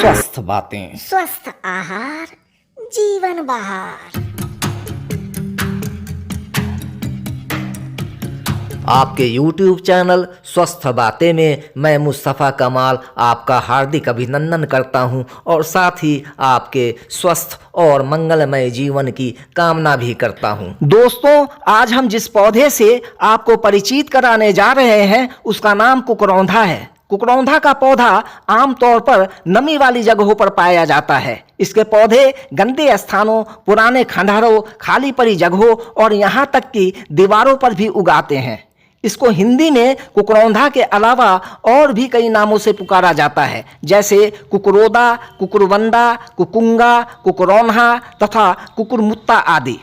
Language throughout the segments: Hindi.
स्वस्थ बातें, स्वस्थ आहार, जीवन बहार। आपके YouTube चैनल स्वस्थ बातें में मैं मुस्तफ़ा कमाल आपका हार्दिक अभिनंदन करता हूं और साथ ही आपके स्वस्थ और मंगलमय जीवन की कामना भी करता हूं। दोस्तों, आज हम जिस पौधे से आपको परिचित कराने जा रहे हैं उसका नाम कुकरौंधा है। कुकरौंधा का पौधा आमतौर पर नमी वाली जगहों पर पाया जाता है। इसके पौधे गंदे स्थानों, पुराने खंडहरों, खाली पड़ी जगहों और यहाँ तक कि दीवारों पर भी उगाते हैं। इसको हिंदी में कुकरौंधा के अलावा और भी कई नामों से पुकारा जाता है, जैसे कुकुरोदा, कुकुरवंदा, कुकुंगा, कुकरौन्हा तथा कुकुरमुत्ता आदि।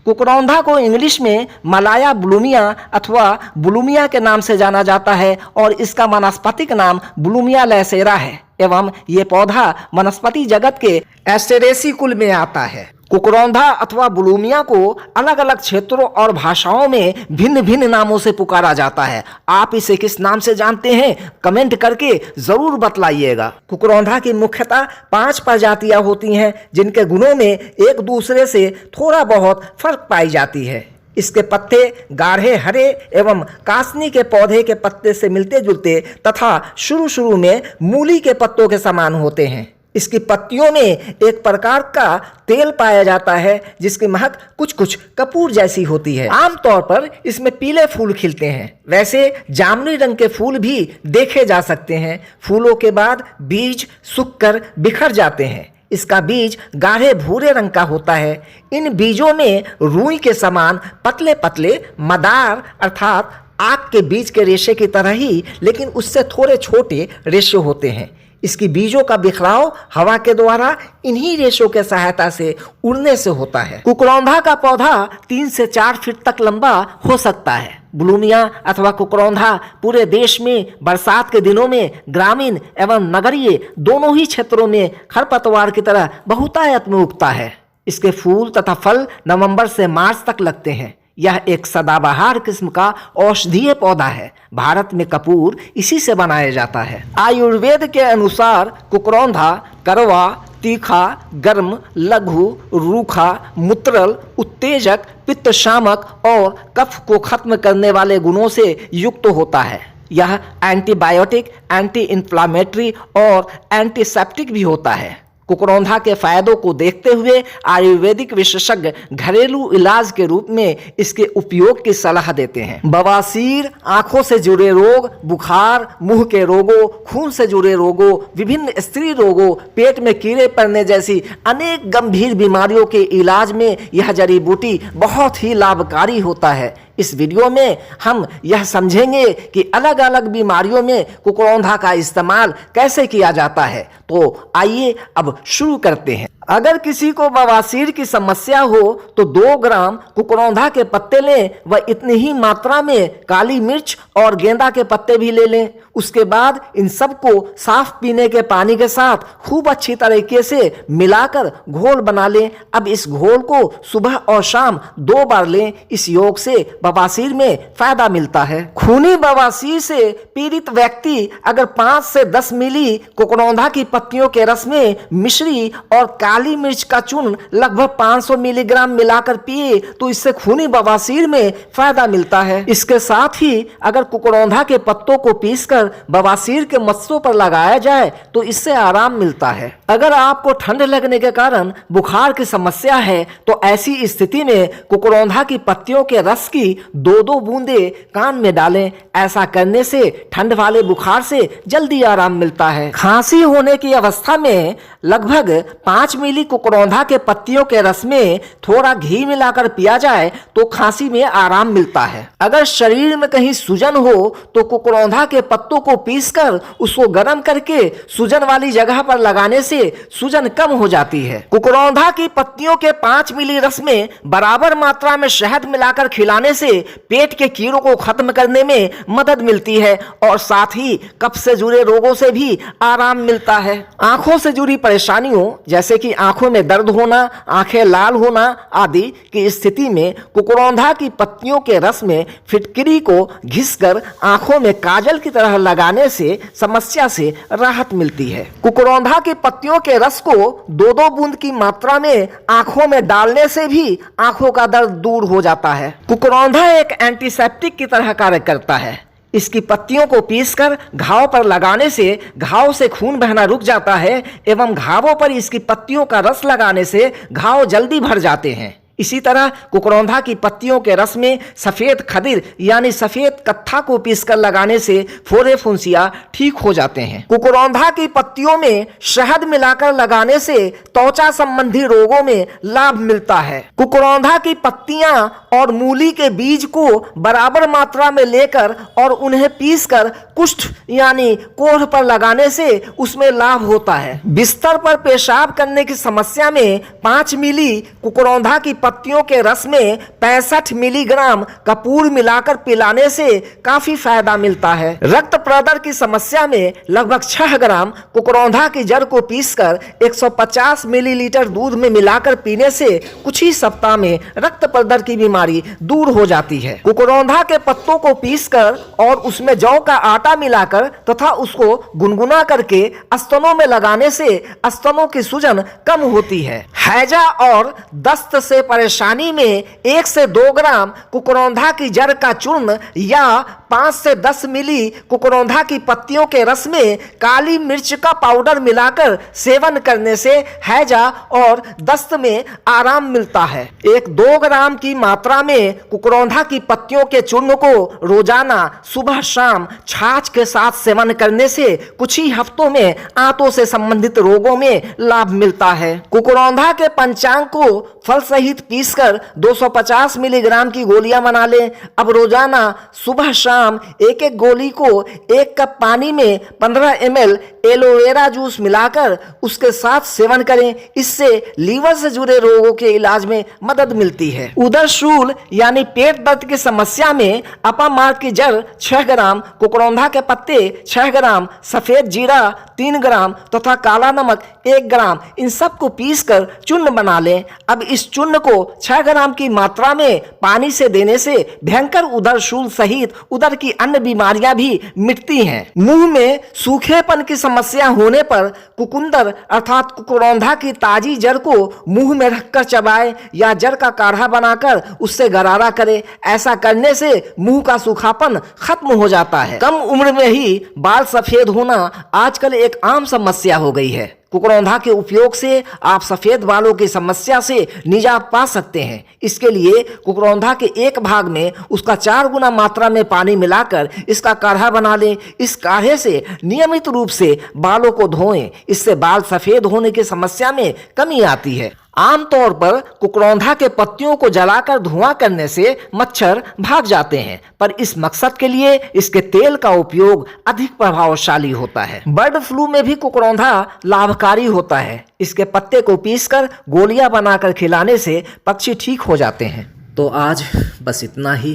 कुकरौंधा को इंग्लिश में मलाया ब्लूमिया अथवा ब्लूमिया के नाम से जाना जाता है और इसका वानस्पतिक नाम ब्लूमिया लैसेरा है एवं ये पौधा वनस्पति जगत के एस्टेरेसी कुल में आता है। कुकरौंधा अथवा ब्लूमिया को अलग अलग क्षेत्रों और भाषाओं में भिन्न भिन्न नामों से पुकारा जाता है। आप इसे किस नाम से जानते हैं, कमेंट करके जरूर बतलाइएगा। कुकरौंधा की मुख्यतः 5 प्रजातियां होती हैं, जिनके गुणों में एक दूसरे से थोड़ा बहुत फर्क पाई जाती है। इसके पत्ते गाढ़े हरे एवं कासनी के पौधे के पत्ते से मिलते जुलते तथा शुरू में मूली के पत्तों के समान होते हैं। इसकी पत्तियों में एक प्रकार का तेल पाया जाता है जिसकी महक कुछ कपूर जैसी होती है। आमतौर पर इसमें पीले फूल खिलते हैं। वैसे जामुनी रंग के फूल भी देखे जा सकते हैं। फूलों के बाद बीज सूखकर बिखर जाते हैं। इसका बीज गाढ़े भूरे रंग का होता है। इन बीजों में रुई के समान पतले पतले मदार अर्थात आग के बीज के रेशे की तरह ही लेकिन उससे थोड़े छोटे रेशे होते हैं। इसकी बीजों का बिखराव हवा के द्वारा इन्हीं रेशों के सहायता से उड़ने से होता है। कुकरौंधा का पौधा 3 से 4 फीट तक लंबा हो सकता है। ब्लूमिया अथवा कुकरौंधा पूरे देश में बरसात के दिनों में ग्रामीण एवं नगरीय दोनों ही क्षेत्रों में खरपतवार की तरह बहुतायत में उगता है। इसके फूल तथा फल नवंबर से मार्च तक लगते हैं। यह एक सदाबहार किस्म का औषधीय पौधा है। भारत में कपूर इसी से बनाया जाता है। आयुर्वेद के अनुसार कुकरौंधा कड़वा, तीखा, गर्म, लघु, रूखा, मूत्रल, उत्तेजक, पित्त शामक और कफ को खत्म करने वाले गुणों से युक्त होता है। यह एंटीबायोटिक, एंटी इन्फ्लामेटरी और एंटीसेप्टिक भी होता है। कुकरौंधा के फायदों को देखते हुए आयुर्वेदिक विशेषज्ञ घरेलू इलाज के रूप में इसके उपयोग की सलाह देते हैं। बवासीर, आंखों से जुड़े रोग, बुखार, मुंह के रोगों, खून से जुड़े रोगों, विभिन्न स्त्री रोगों, पेट में कीड़े पड़ने जैसी अनेक गंभीर बीमारियों के इलाज में यह जड़ी बूटी बहुत ही लाभकारी होता है। इस वीडियो में हम यह समझेंगे कि अलग अलग बीमारियों में कुकरौंधा का इस्तेमाल कैसे किया जाता है। तो आइए अब शुरू करते हैं। अगर किसी को बवासीर की समस्या हो तो 2 ग्राम कुकरौंधा के पत्ते लें व इतनी ही मात्रा में काली मिर्च और गेंदा के पत्ते भी ले लें। उसके बाद इन सबको साफ पीने के पानी के साथ खूब अच्छी तरीके से मिलाकर घोल बना लें। अब इस घोल को सुबह और शाम 2 बार लें। इस योग से बवासीर में फायदा मिलता है। खूनी बवासीर से पीड़ित व्यक्ति अगर 5 से 10 मिली कुकरौंधा की पत्तियों के रस में मिश्री और काली मिर्च का चूर्ण लगभग 500 मिलीग्राम मिलाकर पिए तो इससे खूनी बवासीर में फायदा मिलता है। इसके साथ ही अगर कुकरौंधा के पत्तों को पीसकर बवासीर के मस्सों पर लगाया जाए तो इससे आराम मिलता है। अगर आपको ठंड लगने के कारण बुखार की समस्या है तो ऐसी स्थिति में कुकरौंधा की पत्तियों के रस की 2-2 बूंदे कान में डालें। ऐसा करने से ठंड वाले बुखार से जल्दी आराम मिलता है। खांसी होने की अवस्था में लगभग 5 मिली कुकरौंधा के पत्तियों के रस में थोड़ा घी मिलाकर पिया जाए तो खांसी में आराम मिलता है। अगर शरीर में कहीं सूजन हो तो कुकरौंधा के पत्तों को पीसकर उसको गर्म करके सूजन वाली जगह पर लगाने से सूजन कम हो जाती है। कुकरौंधा की पत्तियों के 5 मिली रस में बराबर मात्रा में शहद मिलाकर खिलाने से पेट के कीड़ों को खत्म करने में मदद मिलती है और साथ ही कफ से जुड़े रोगों से भी आराम मिलता है। आंखों से जुड़ी परेशानियों जैसे कि आंखों में दर्द होना, आंखें लाल होना आदि की स्थिति में कुकरौंधा की पत्तियों के रस में फिटकरी को घिसकर आंखों में काजल की तरह लगाने से समस्या से राहत मिलती है। कुकरौंधा की पत्तियों के रस को 2-2 बूंद की मात्रा में आंखों में डालने से भी आंखों का दर्द दूर हो जाता है। कुकरौंधा एक एंटीसेप्टिक की तरह कार्य करता है। इसकी पत्तियों को पीसकर घाव पर लगाने से घाव से खून बहना रुक जाता है एवं घावों पर इसकी पत्तियों का रस लगाने से घाव जल्दी भर जाते हैं। इसी तरह कुकरौंधा की पत्तियों के रस में सफेद खदिर यानी सफेद कत्था को पीसकर लगाने से फोड़े फुंसियां ठीक हो जाते हैं। कुकरौंधा की पत्तियों में शहद मिलाकर लगाने से त्वचा संबंधी रोगों में लाभ मिलता है। कुकरौंधा की पत्तियां और मूली के बीज को बराबर मात्रा में लेकर और उन्हें पीसकर कुष्ठ यानी कोढ़ पर लगाने से उसमें लाभ होता है। बिस्तर पर पेशाब करने की समस्या में 5 मिली कुकरौंधा की पत्तियों के रस में 65 मिलीग्राम कपूर मिलाकर पिलाने से काफी फायदा मिलता है। रक्त प्रदर की समस्या में लगभग 6 ग्राम कुकरौंधा की जड़ को पीसकर 150 मिलीलीटर दूध में मिलाकर पीने से कुछ ही सप्ताह में रक्त प्रदर की बीमारी दूर हो जाती है। कुकरौंधा के पत्तों को पीसकर और उसमें जौ का आटा मिलाकर तथा उसको गुनगुना करके स्तनों में लगाने से स्तनों की सूजन कम होती है। हैजा और दस्त से परेशानी में 1 से 2 ग्राम कुकरौंधा की जड़ का चूर्ण या 5 से 10 मिली कुकरौंधा की पत्तियों के रस में काली मिर्च का पाउडर मिलाकर सेवन करने से हैजा और दस्त में आराम मिलता है। 1-2 ग्राम की मात्रा में कुकरौंधा की पत्तियों के चूर्ण को रोजाना सुबह शाम छाछ के साथ सेवन करने से कुछ ही हफ्तों में आंतों से संबंधित रोगों में लाभ मिलता है। कुकरौंधा के पंचांग को फल सहित पीसकर 250 मिलीग्राम की गोलियां बना लें। अब रोजाना सुबह शाम एक एक गोली को 1 कप पानी में 15 ml एलोवेरा जूस मिलाकर उसके साथ सेवन करें। इससे लीवर से जुड़े रोगों के इलाज में मदद मिलती है। उदर शूल यानी पेट दर्द की समस्या में अपामार्ग की जड़ 6 ग्राम, कुकरौंधा के पत्ते 6 ग्राम, सफेद जीरा 3 ग्राम तथा काला नमक 1 ग्राम, इन सब को पीसकर चूर्ण बना लें। अब इस चूर्ण को 6 ग्राम की मात्रा में पानी से देने से भयंकर उदर शूल सहित उदर की अन्य बीमारियां भी मिटती हैं। मुंह में सूखेपन की समस्या होने पर कुकुंदर अर्थात कुकरौंधा की ताजी जड़ को मुंह में रखकर चबाएं या जड़ का काढ़ा बनाकर उससे गरारा करें। ऐसा करने से मुंह का सूखापन खत्म हो जाता है। कम उम्र में ही बाल सफेद होना आजकल एक आम समस्या हो गई है। कुकरौंधा के उपयोग से आप सफेद बालों की समस्या से निजात पा सकते हैं। इसके लिए कुकरौंधा के एक भाग में उसका 4 गुना मात्रा में पानी मिलाकर इसका काढ़ा बना लें। इस काढ़े से नियमित रूप से बालों को धोएं। इससे बाल सफेद होने की समस्या में कमी आती है। आमतौर पर कुकरौंधा के पत्तियों को जलाकर धुआं करने से मच्छर भाग जाते हैं, पर इस मकसद के लिए इसके तेल का उपयोग अधिक प्रभावशाली होता है। बर्ड फ्लू में भी कुकरौंधा लाभकारी होता है। इसके पत्ते को पीसकर गोलियां बनाकर खिलाने से पक्षी ठीक हो जाते हैं। तो आज बस इतना ही।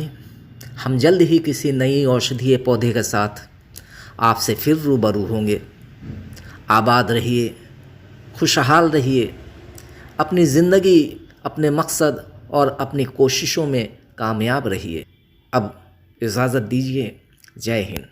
हम जल्द ही किसी नई औषधीय पौधे के साथ आपसे फिर रूबरू होंगे। आबाद रहिए, खुशहाल रहिए, अपनी ज़िंदगी, अपने मकसद और अपनी कोशिशों में कामयाब रहिए। अब इजाज़त दीजिए। जय हिंद।